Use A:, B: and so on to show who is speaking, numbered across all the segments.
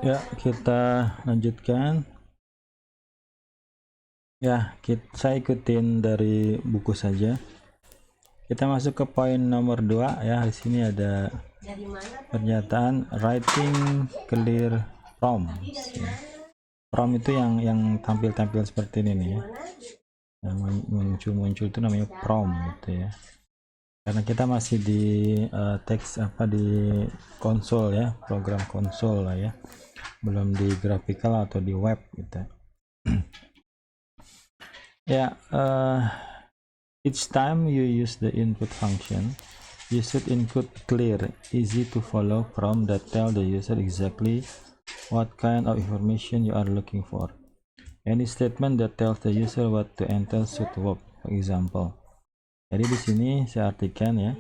A: Ya, kita lanjutkan. Ya, saya ikutin dari buku saja. Kita masuk ke poin nomor 2 ya. Di sini ada pernyataan writing clear prompts. Ya. Prompt itu yang tampil-tampil seperti ini nih ya. Yang muncul-muncul itu namanya prompt gitu ya. Karena kita masih di teks di konsol ya, program konsol lah ya. Belum di graphical atau di web gitu. Ya, each time you use the input function, you should include clear, easy to follow prompt that tell the user exactly what kind of information you are looking for. Any statement that tells the user what to enter should work. For example, jadi di sini saya artikan ya,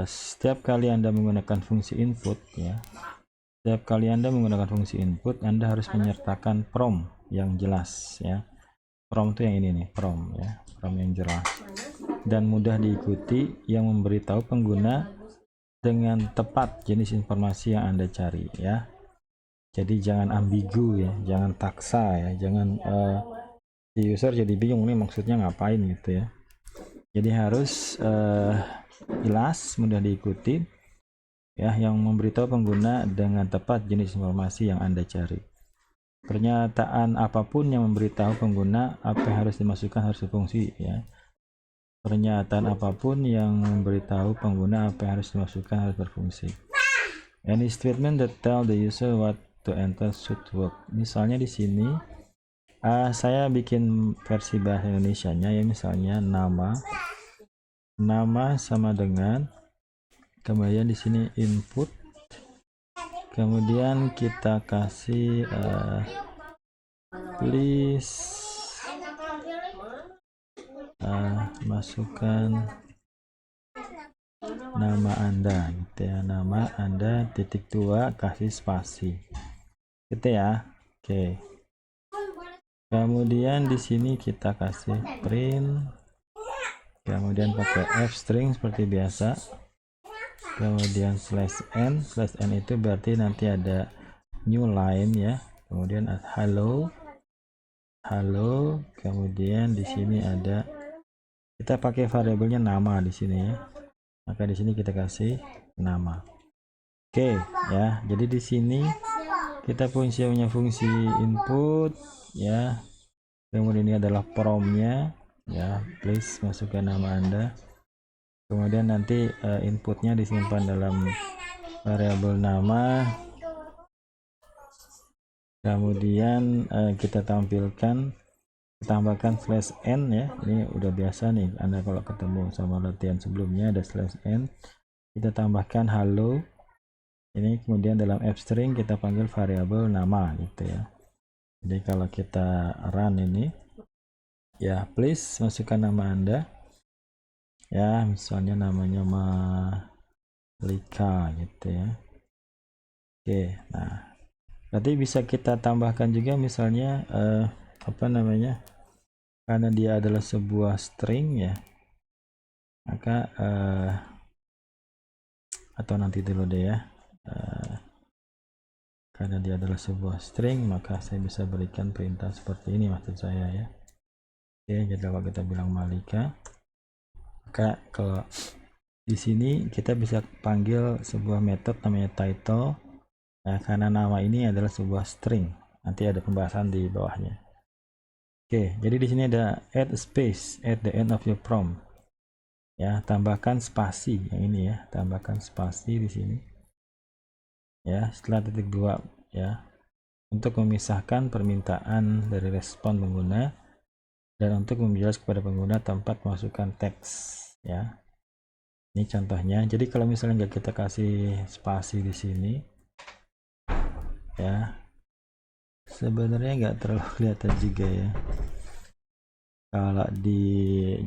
A: setiap kali Anda menggunakan fungsi input ya, setiap kali Anda menggunakan fungsi input, Anda harus menyertakan prompt yang jelas ya. Prompt itu yang ini nih, prompt ya, prompt yang jelas dan mudah diikuti yang memberitahu pengguna dengan tepat jenis informasi yang Anda cari ya. Jadi jangan ambigu ya, jangan taksa ya, jangan si user jadi bingung nih maksudnya ngapain gitu ya. Jadi harus jelas, mudah diikuti ya, yang memberitahu pengguna dengan tepat jenis informasi yang Anda cari. Pernyataan apapun yang memberitahu pengguna apa yang harus dimasukkan harus berfungsi ya. Pernyataan apapun yang memberitahu pengguna apa yang harus dimasukkan harus berfungsi. Any statement that tell the user what to enter should work. Misalnya di sini saya bikin versi bahasa Indonesianya ya, misalnya nama sama dengan, kemudian di sini input, kemudian kita kasih please masukkan nama Anda gitu ya, nama Anda (2) kasih spasi gitu ya. Oke, kemudian di sini kita kasih print, kemudian pakai f string seperti biasa, kemudian /n itu berarti nanti ada new line ya, kemudian halo, kemudian di sini ada, kita pakai variabelnya nama di sini ya, maka di sini kita kasih nama. Oke ya, jadi di sini kita punya fungsi input ya, kemudian ini adalah promptnya ya, please masukkan nama Anda, kemudian nanti inputnya disimpan dalam variabel nama, kemudian kita tambahkan /n ya, ini udah biasa nih Anda kalau ketemu sama latihan sebelumnya ada /n, kita tambahkan halo ini, kemudian dalam f string kita panggil variabel nama gitu ya. Jadi kalau kita run ini ya, please masukkan nama Anda ya, misalnya namanya Malika gitu ya. Oke, nah berarti bisa kita tambahkan juga misalnya karena dia adalah sebuah string ya, maka atau nanti dulu deh ya, karena dia adalah sebuah string maka saya bisa berikan perintah seperti ini maksud saya ya. Oke, jadi kalau kita bilang Malika, maka kalau di sini kita bisa panggil sebuah metode namanya title ya, karena nama ini adalah sebuah string, nanti ada pembahasan di bawahnya. Oke, jadi di sini ada add space at the end of your prompt ya, tambahkan spasi yang ini ya, tambahkan spasi di sini ya setelah titik 2 ya, untuk memisahkan permintaan dari respon pengguna dan untuk menjelaskan kepada pengguna tempat masukkan teks ya. Ini contohnya. Jadi kalau misalnya nggak kita kasih spasi di sini ya, sebenarnya nggak terlalu kelihatan juga ya kalau di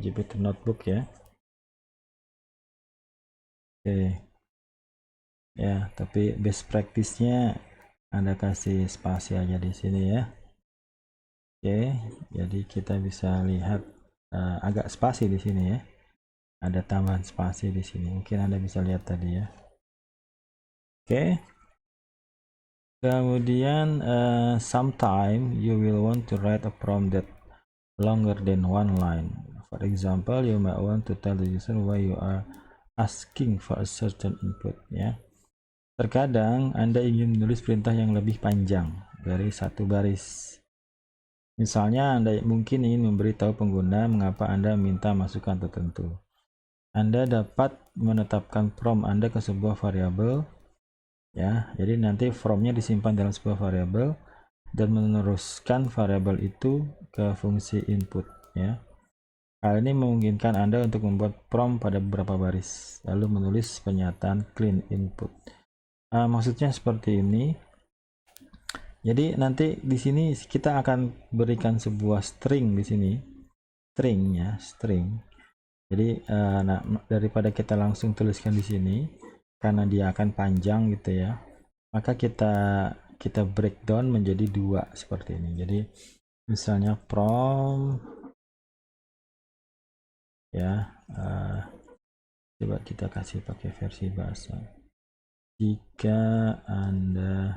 A: Jupyter Notebook ya. Oke ya, tapi best practice-nya Anda kasih spasi aja di sini ya. Oke, jadi kita bisa lihat agak spasi di sini ya. Ada tambahan spasi di sini. Mungkin Anda bisa lihat tadi ya. Oke. Kemudian sometime you will want to write a prompt that longer than one line. For example, you might want to tell the user why you are asking for a certain input, ya. Terkadang Anda ingin menulis perintah yang lebih panjang dari satu baris. Misalnya, Anda mungkin ingin memberitahu pengguna mengapa Anda minta masukan tertentu. Anda dapat menetapkan prompt Anda ke sebuah variabel, ya. Jadi nanti from-nya disimpan dalam sebuah variabel dan meneruskan variabel itu ke fungsi input, ya. Hal ini memungkinkan Anda untuk membuat prompt pada beberapa baris, lalu menulis pernyataan clean input. Maksudnya seperti ini. Jadi nanti di sini kita akan berikan sebuah string di sini, string. Jadi daripada kita langsung tuliskan di sini, karena dia akan panjang gitu ya, maka kita breakdown menjadi dua seperti ini. Jadi misalnya prompt, ya, coba kita kasih pakai versi bahasa. Jika Anda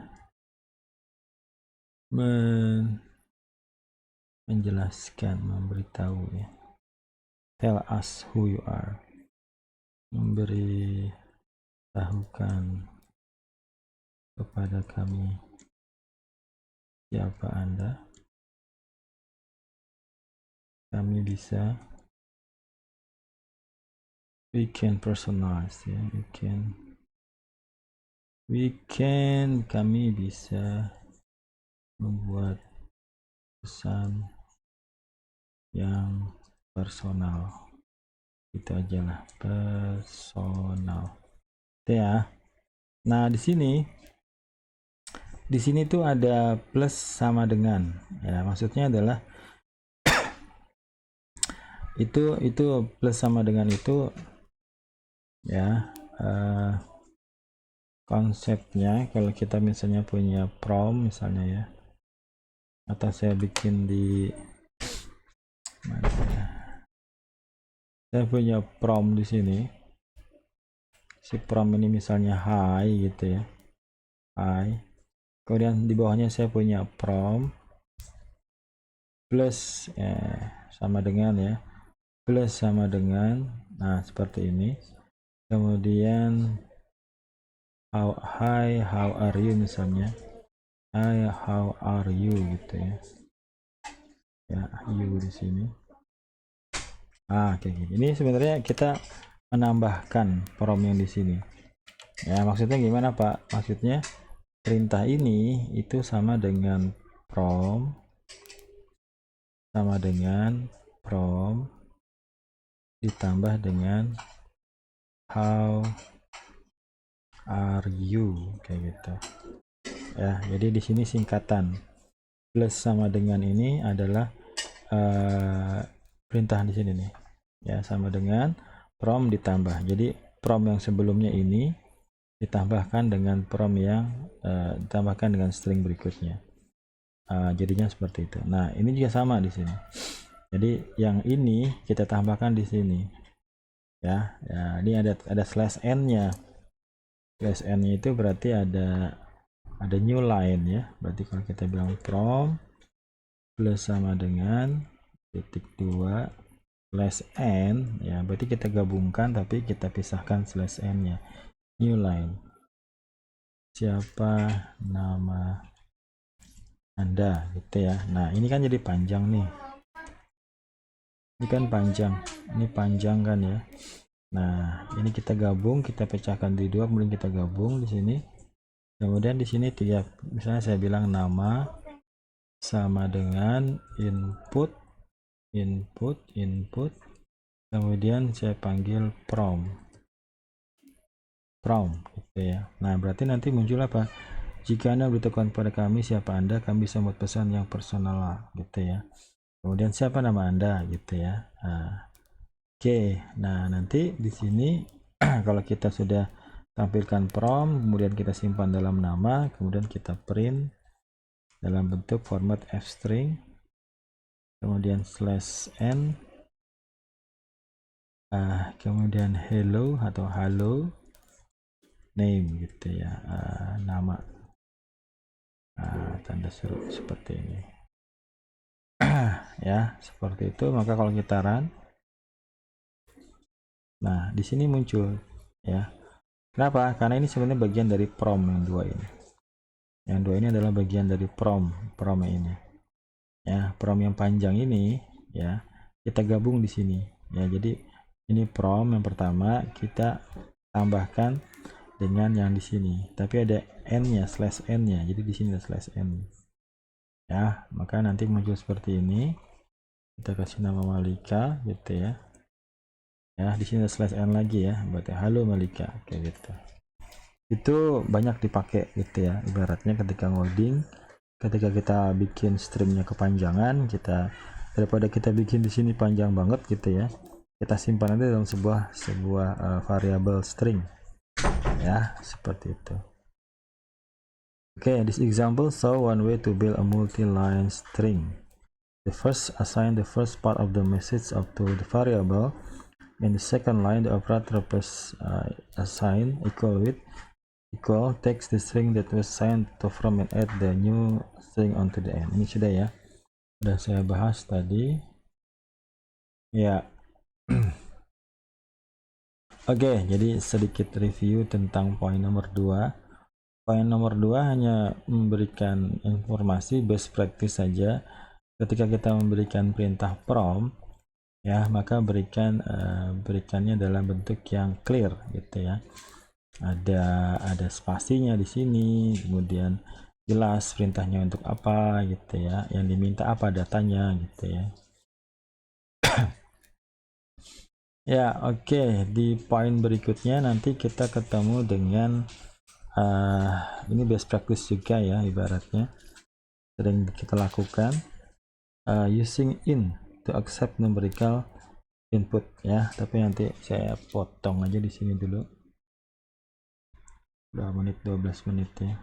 A: menjelaskan, memberitahu, ya, tell us who you are, memberitahukan kepada kami siapa Anda, kami bisa, we can personalize, ya, kami bisa membuat pesan yang personal. Itu aja lah, personal. Oke ya. Nah, di sini tuh ada plus sama dengan, ya, maksudnya adalah itu plus sama dengan itu, ya, konsepnya kalau kita misalnya punya prompt misalnya, ya, atau saya bikin di mana ya? Saya punya prompt di sini. Si prompt ini misalnya hi gitu, ya. Hi. Kemudian di bawahnya saya punya prompt plus sama dengan, ya. Plus sama dengan, nah seperti ini. Kemudian hi, how are you misalnya. Hi, how are you gitu, ya. Ya, you di sini. Kayak gini. Ini sebenarnya kita menambahkan prompt yang di sini. Ya, maksudnya gimana, Pak? Maksudnya perintah ini itu sama dengan prompt ditambah dengan how are you, kayak gitu. Ya, jadi di sini singkatan. Plus sama dengan ini adalah perintah di sini nih, ya, sama dengan prompt ditambah. Jadi prompt yang sebelumnya ini ditambahkan dengan prompt yang ditambahkan dengan string berikutnya. Jadinya seperti itu. Nah, ini juga sama di sini. Jadi yang ini kita tambahkan di sini, ya. Ya, ini ada slash n-nya. Slash n-nya itu berarti ada new line, ya. Berarti kalau kita bilang prompt plus sama dengan titik 2 slash n, ya, berarti kita gabungkan tapi kita pisahkan slash n-nya. New line. Siapa nama Anda gitu, ya. Nah, ini kan jadi panjang nih. Ini kan panjang. Ini panjang kan, ya. Nah, ini kita gabung, kita pecahkan di dua, kemudian kita gabung di sini. Kemudian di sini misalnya saya bilang nama sama dengan input, kemudian saya panggil prompt gitu, ya. Nah, berarti nanti muncul apa? Jika Anda beritahukan kepada kami siapa Anda, kami bisa membuat pesan yang personal gitu, ya. Kemudian siapa nama Anda gitu, ya. Oke. Nah, nanti di sini kalau kita sudah tampilkan prompt, kemudian kita simpan dalam nama, kemudian kita print dalam bentuk format f-string, kemudian slash n, kemudian hello atau halo name gitu, ya, nama. Nah, tanda seru seperti ini. Ya, seperti itu. Maka kalau kita run, nah di sini muncul ya. Kenapa? Karena ini sebenarnya bagian dari prom yang dua ini. Yang dua ini adalah bagian dari prom ini. Ya, prom yang panjang ini ya kita gabung di sini. Ya, jadi ini prom yang pertama kita tambahkan dengan yang di sini. Tapi ada n-nya, slash n-nya. Jadi di sini ada slash n. Ya, maka nanti muncul seperti ini. Kita kasih nama Malika gitu ya. Ya, di sini ada slash n lagi ya, berarti halo Malika kayak gitu. Itu banyak dipakai gitu ya, ibaratnya ketika ngoding, ketika kita bikin stringnya kepanjangan, kita daripada kita bikin di sini panjang banget gitu ya, kita simpan aja dalam sebuah variable string ya, seperti itu. Okay, this example show one way to build a multi-line string. The first, assign the first part of the message up to the variable. In the second line, the operator assign equal takes the string that was assigned to from and add the new string onto the end. Ini sudah ya, sudah saya bahas tadi ya. Oke, jadi sedikit review tentang poin nomor 2. Poin nomor 2 hanya memberikan informasi best practice saja. Ketika kita memberikan perintah prompt ya, maka berikannya dalam bentuk yang clear gitu ya. Ada spasinya di sini, kemudian jelas perintahnya untuk apa gitu ya, yang diminta apa datanya gitu ya. Ya, oke. Di poin berikutnya nanti kita ketemu dengan ini best practice juga ya, ibaratnya sering kita lakukan, using in to accept numerical input ya. Tapi nanti saya potong aja di sini dulu. Udah 12 menit ya.